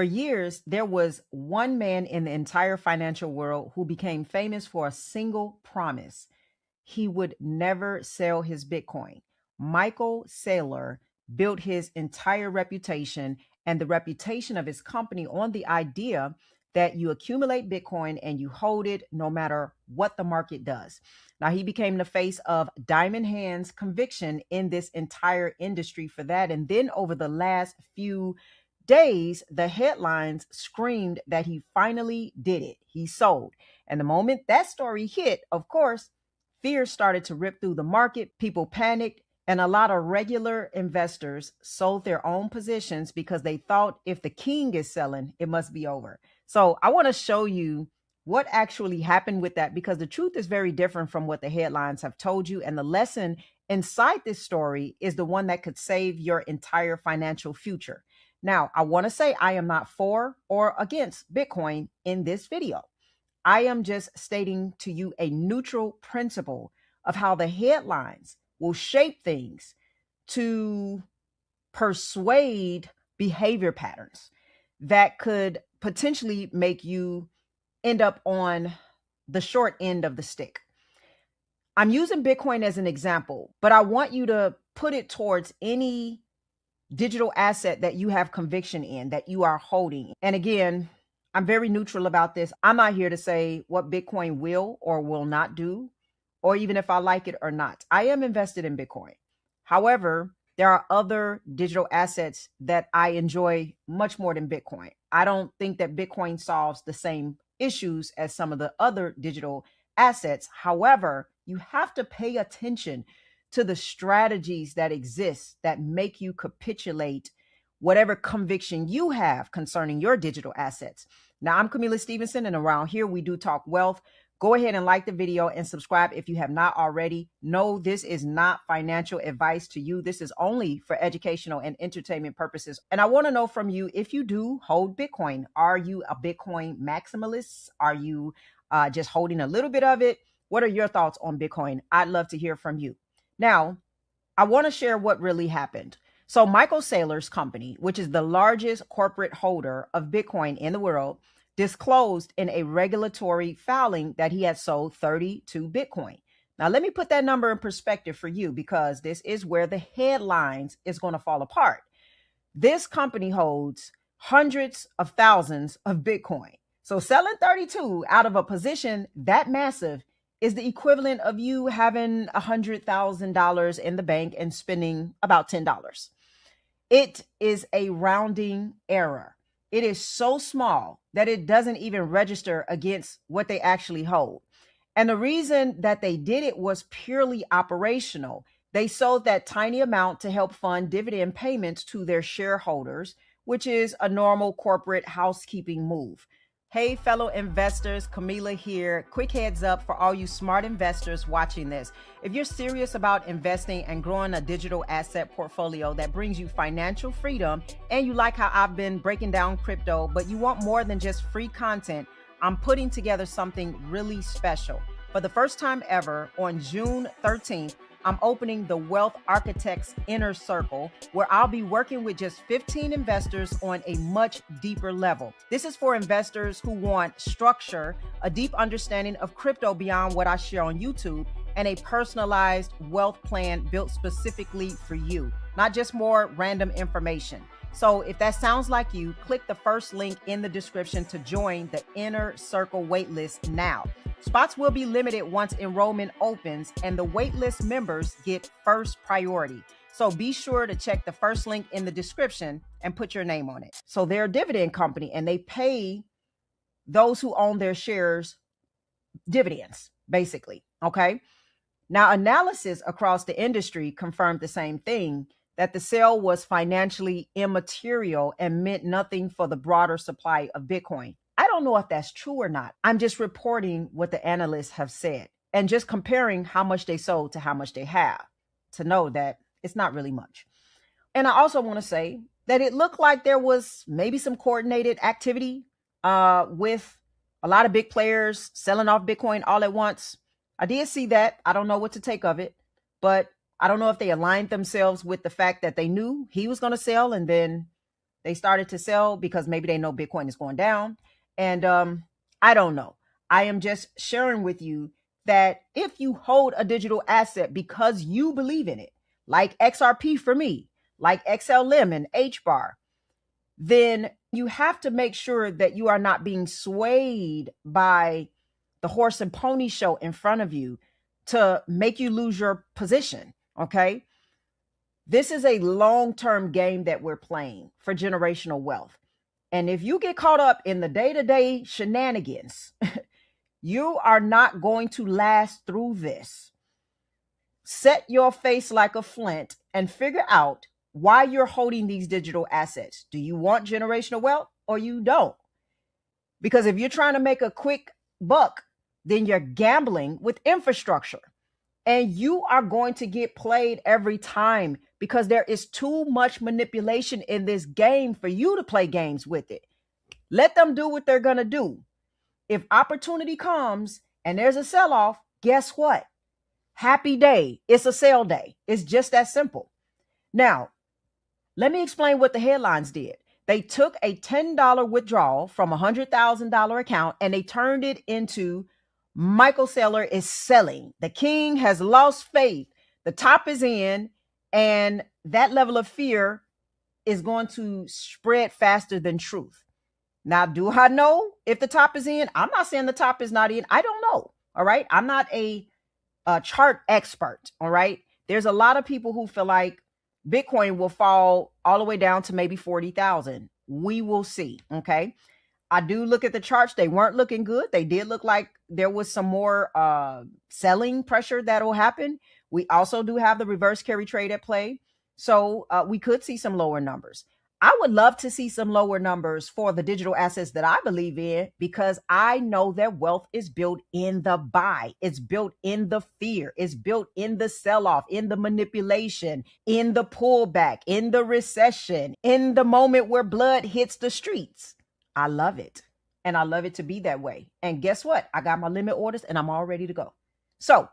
For years, there was one man in the entire financial world who became famous for a single promise. He would never sell his Bitcoin. Michael Saylor built his entire reputation and the reputation of his company on the idea that you accumulate Bitcoin and you hold it no matter what the market does. Now, he became the face of Diamond Hands conviction in this entire industry for that. And then over the last few days, the headlines screamed that he finally did it. He sold. And the moment that story hit, of course, fear started to rip through the market. People panicked, and a lot of regular investors sold their own positions because they thought if the king is selling, it must be over. So I want to show you what actually happened with that, because the truth is very different from what the headlines have told you. And the lesson inside this story is the one that could save your entire financial future. Now, I want to say I am not for or against Bitcoin in this video. I am just stating to you a neutral principle of how the headlines will shape things to persuade behavior patterns that could potentially make you end up on the short end of the stick. I'm using Bitcoin as an example, but I want you to put it towards any digital asset that you have conviction in, that you are holding. And again, I'm very neutral about this. I'm not here to say what Bitcoin will or will not do, or even if I like it or not. I am invested in Bitcoin. However, there are other digital assets that I enjoy much more than Bitcoin. I don't think that Bitcoin solves the same issues as some of the other digital assets. However, you have to pay attention to the strategies that exist that make you capitulate whatever conviction you have concerning your digital assets. Now, I'm Kamilah Stevenson, and around here we do talk wealth. Go ahead and like the video and subscribe if you have not already. No, this is not financial advice to you. This is only for educational and entertainment purposes. And I want to know from you, if you do hold Bitcoin, are you a Bitcoin maximalist? Are you just holding a little bit of it? What are your thoughts on Bitcoin? I'd love to hear from you. Now, I want to share what really happened. So Michael Saylor's company, which is the largest corporate holder of Bitcoin in the world, disclosed in a regulatory filing that he had sold 32 Bitcoin. Now, let me put that number in perspective for you, because this is where the headlines is going to fall apart. This company holds hundreds of thousands of Bitcoin. So selling 32 out of a position that massive is the equivalent of you having $100,000 in the bank and spending about $10. It is a rounding error. It is so small that it doesn't even register against what they actually hold. And the reason that they did it was purely operational. They sold that tiny amount to help fund dividend payments to their shareholders, which is a normal corporate housekeeping move. Hey, fellow investors, Kamilah here. Quick heads up for all you smart investors watching this. If you're serious about investing and growing a digital asset portfolio that brings you financial freedom, and you like how I've been breaking down crypto, but you want more than just free content, I'm putting together something really special. For the first time ever, on June 13th, I'm opening the Wealth Architects Inner Circle, where I'll be working with just 15 investors on a much deeper level. This is for investors who want structure, a deep understanding of crypto beyond what I share on YouTube, and a personalized wealth plan built specifically for you, not just more random information. So if that sounds like you, click the first link in the description to join the Inner Circle waitlist now. Spots will be limited once enrollment opens, and the waitlist members get first priority. So be sure to check the first link in the description and put your name on it. So they're a dividend company, and they pay those who own their shares dividends, basically. Okay. Now, analysis across the industry confirmed the same thing, that the sale was financially immaterial and meant nothing for the broader supply of Bitcoin. I don't know if that's true or not. I'm just reporting what the analysts have said and just comparing how much they sold to how much they have to know that it's not really much. And I also want to say that it looked like there was maybe some coordinated activity with a lot of big players selling off Bitcoin all at once. I did see that. I don't know what to take of it, but I don't know if they aligned themselves with the fact that they knew he was going to sell, and then They started to sell because maybe they know Bitcoin is going down. And I don't know. I am just sharing with you that if you hold a digital asset because you believe in it, like XRP for me, like XLM and HBAR, then you have to make sure that you are not being swayed by the horse and pony show in front of you to make you lose your position. Okay. This is a long-term game that we're playing for generational wealth. And if you get caught up in the day-to-day shenanigans, you are not going to last through this. Set your face like a flint and figure out why you're holding these digital assets. Do you want generational wealth or you don't? Because if you're trying to make a quick buck, then you're gambling with infrastructure. And you are going to get played every time because there is too much manipulation in this game for you to play games with it. Let them do what they're going to do. If opportunity comes and there's a sell-off, guess what? Happy day. It's a sale day. It's just that simple. Now, let me explain what the headlines did. They took a $10 withdrawal from a $100,000 account and they turned it into Michael Saylor is selling. The king has lost faith. The top is in, and that level of fear is going to spread faster than truth. Now, do I know if the top is in? I'm not saying the top is not in. I don't know. All right. I'm not a chart expert. All right. There's a lot of people who feel like Bitcoin will fall all the way down to maybe 40,000. We will see. Okay. I do look at the charts. They weren't looking good. They did look like there was some more selling pressure that will happen. We also do have the reverse carry trade at play. So we could see some lower numbers. I would love to see some lower numbers for the digital assets that I believe in because I know that wealth is built in the buy. It's built in the fear. It's built in the sell-off, in the manipulation, in the pullback, in the recession, in the moment where blood hits the streets. I love it. And I love it to be that way. And guess what? I got my limit orders and I'm all ready to go. So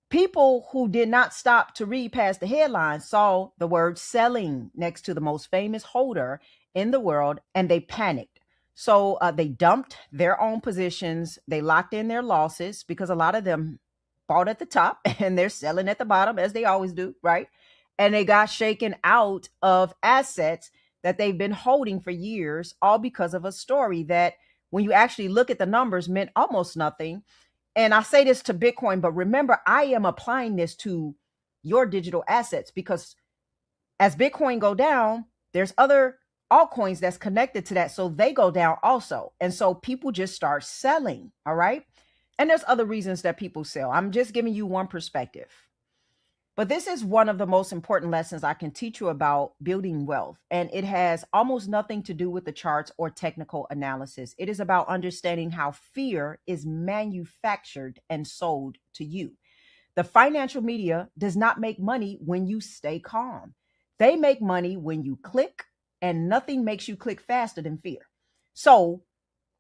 people who did not stop to read past the headlines saw the word selling next to the most famous holder in the world and they panicked. So they dumped their own positions. They locked in their losses because a lot of them bought at the top and they're selling at the bottom as they always do, right? And they got shaken out of assets that they've been holding for years, all because of a story that when you actually look at the numbers meant almost nothing. And I say this to Bitcoin, but remember, I am applying this to your digital assets because as Bitcoin go down, there's other altcoins that's connected to that. So they go down also. And so people just start selling. All right. And there's other reasons that people sell. I'm just giving you one perspective. But this is one of the most important lessons I can teach you about building wealth. And it has almost nothing to do with the charts or technical analysis. It is about understanding how fear is manufactured and sold to you. The financial media does not make money when you stay calm. They make money when you click, and nothing makes you click faster than fear. So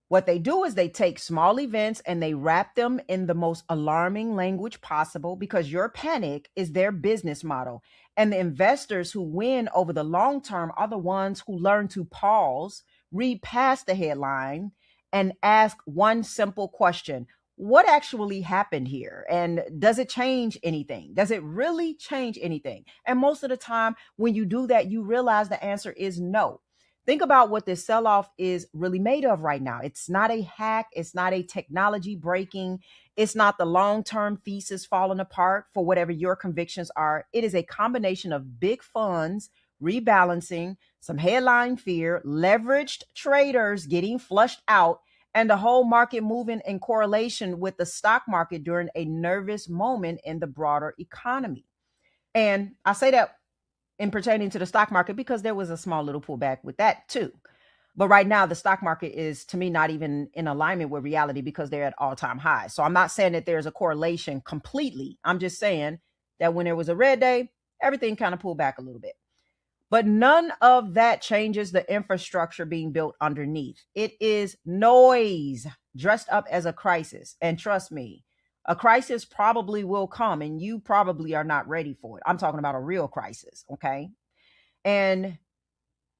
what they do is they take small events and they wrap them in the most alarming language possible because your panic is their business model. And the investors who win over the long term are the ones who learn to pause, read past the headline, and ask one simple question. What actually happened here? And does it change anything? Does it really change anything? And most of the time, when you do that, you realize the answer is no. Think about what this sell-off is really made of right now. It's not a hack. It's not a technology breaking. It's not the long-term thesis falling apart for whatever your convictions are. It is a combination of big funds, rebalancing, some headline fear, leveraged traders getting flushed out, and the whole market moving in correlation with the stock market during a nervous moment in the broader economy. And I say that in pertaining to the stock market because there was a small little pullback with that too. But right now, the stock market is, to me, not even in alignment with reality because they're at all-time highs. So I'm not saying that there's a correlation completely. I'm just saying that when there was a red day, everything kind of pulled back a little bit. But none of that changes the infrastructure being built underneath. It is noise dressed up as a crisis. And trust me, a crisis probably will come and you probably are not ready for it. I'm talking about a real crisis, okay? And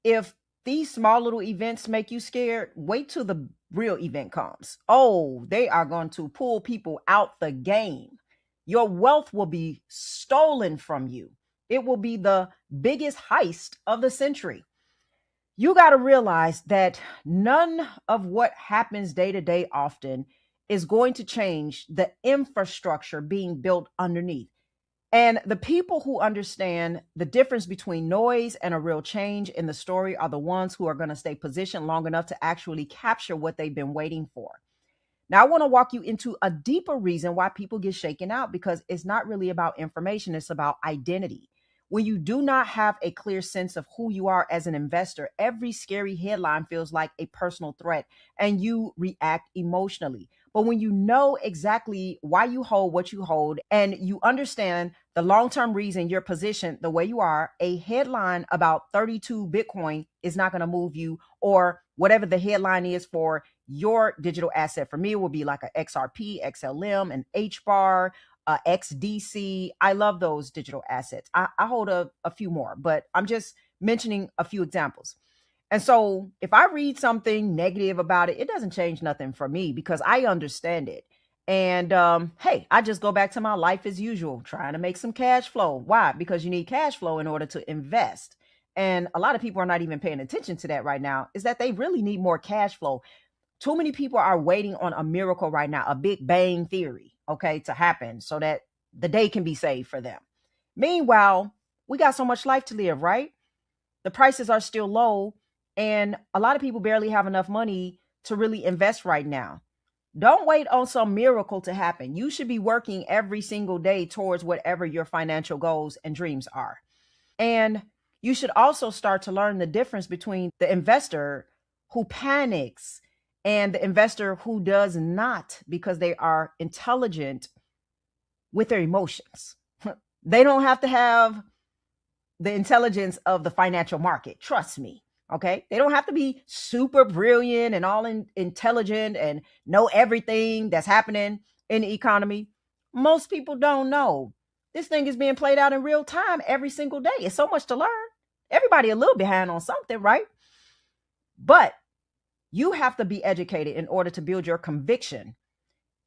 if these small little events make you scared, wait till the real event comes. Oh, they are going to pull people out the game. Your wealth will be stolen from you. It will be the biggest heist of the century. You got to realize that none of what happens day to day often is going to change the infrastructure being built underneath. And the people who understand the difference between noise and a real change in the story are the ones who are going to stay positioned long enough to actually capture what they've been waiting for. Now, I want to walk you into a deeper reason why people get shaken out, because it's not really about information, it's about identity. When you do not have a clear sense of who you are as an investor, every scary headline feels like a personal threat and you react emotionally. But when you know exactly why you hold what you hold and you understand the long term reason you're positioned the way you are, a headline about 32 Bitcoin is not going to move you, or whatever the headline is for your digital asset. For me, it will be like a XRP, XLM, an HBAR, XDC. I love those digital assets. I hold a few more, but I'm just mentioning a few examples. And so if I read something negative about it, it doesn't change nothing for me because I understand it. And hey, I just go back to my life as usual, trying to make some cash flow. Why? Because you need cash flow in order to invest. And a lot of people are not even paying attention to that right now, is that they really need more cash flow. Too many people are waiting on a miracle right now, a big bang theory, okay, to happen so that the day can be saved for them. Meanwhile, we got so much life to live, right? The prices are still low, and a lot of people barely have enough money to really invest right now. Don't wait on some miracle to happen. You should be working every single day towards whatever your financial goals and dreams are. And you should also start to learn the difference between the investor who panics and the investor who does not, because they are intelligent with their emotions. They don't have to have the intelligence of the financial market. Trust me. Okay. They don't have to be super brilliant and intelligent and know everything that's happening in the economy. Most people don't know. This thing is being played out in real time every single day. It's so much to learn. Everybody a little behind on something, right? But you have to be educated in order to build your conviction.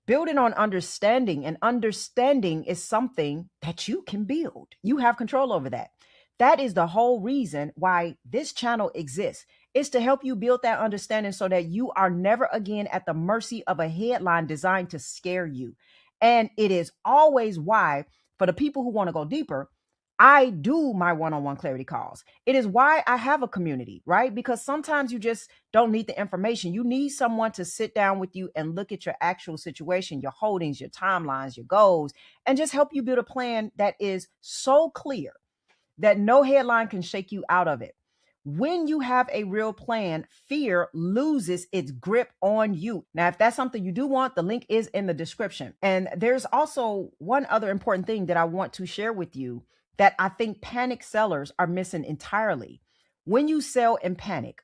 Building on understanding, and understanding is something that you can build. You have control over that. That is the whole reason why this channel exists. It's to help you build that understanding so that you are never again at the mercy of a headline designed to scare you. And it is always why, for the people who want to go deeper, I do my one-on-one clarity calls. It is why I have a community, right? Because sometimes you just don't need the information. You need someone to sit down with you and look at your actual situation, your holdings, your timelines, your goals, and just help you build a plan that is so clear that no headline can shake you out of it. When you have a real plan, fear loses its grip on you. Now, if that's something you do want, the link is in the description. And there's also one other important thing that I want to share with you that I think panic sellers are missing entirely. When you sell in panic,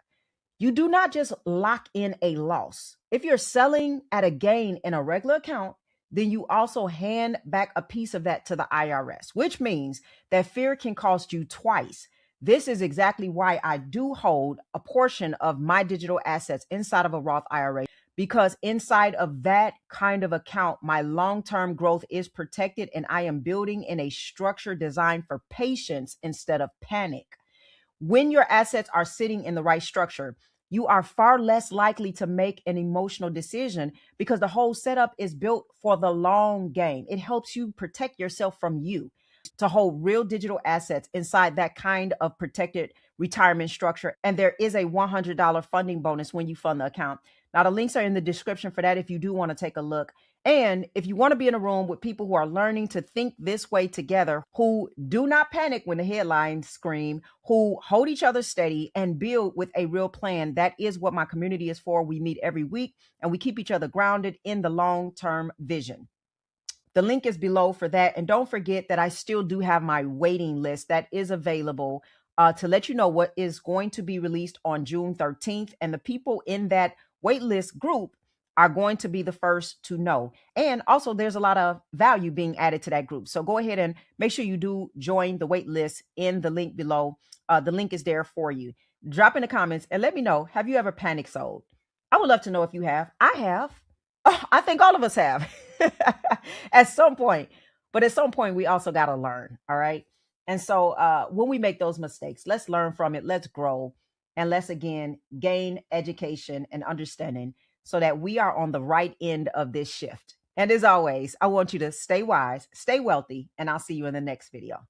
you do not just lock in a loss. If you're selling at a gain in a regular account, then you also hand back a piece of that to the IRS, which means that fear can cost you twice. This is exactly why I do hold a portion of my digital assets inside of a Roth IRA, because inside of that kind of account, my long-term growth is protected and I am building in a structure designed for patience instead of panic. When your assets are sitting in the right structure, you are far less likely to make an emotional decision because the whole setup is built for the long game. It helps you protect yourself from you to hold real digital assets inside that kind of protected retirement structure. And there is a $100 funding bonus when you fund the account. Now, the links are in the description for that if you do want to take a look. And if you want to be in a room with people who are learning to think this way together, who do not panic when the headlines scream, who hold each other steady and build with a real plan, that is what my community is for. We meet every week and we keep each other grounded in the long-term vision. The link is below for that. And don't forget that I still do have my waiting list that is available to let you know what is going to be released on June 13th. And the people in that waitlist group are going to be the first to know. And also there's a lot of value being added to that group. So go ahead and make sure you do join the wait list in the link below. The link is there for you. Drop in the comments and let me know, have you ever panic sold? I would love to know if you have. I have. Oh, I think all of us have at some point. But at some point, we also got to learn. All right. And so when we make those mistakes, let's learn from it. Let's grow. And let's again gain education and understanding so that we are on the right end of this shift. And as always, I want you to stay wise, stay wealthy, and I'll see you in the next video.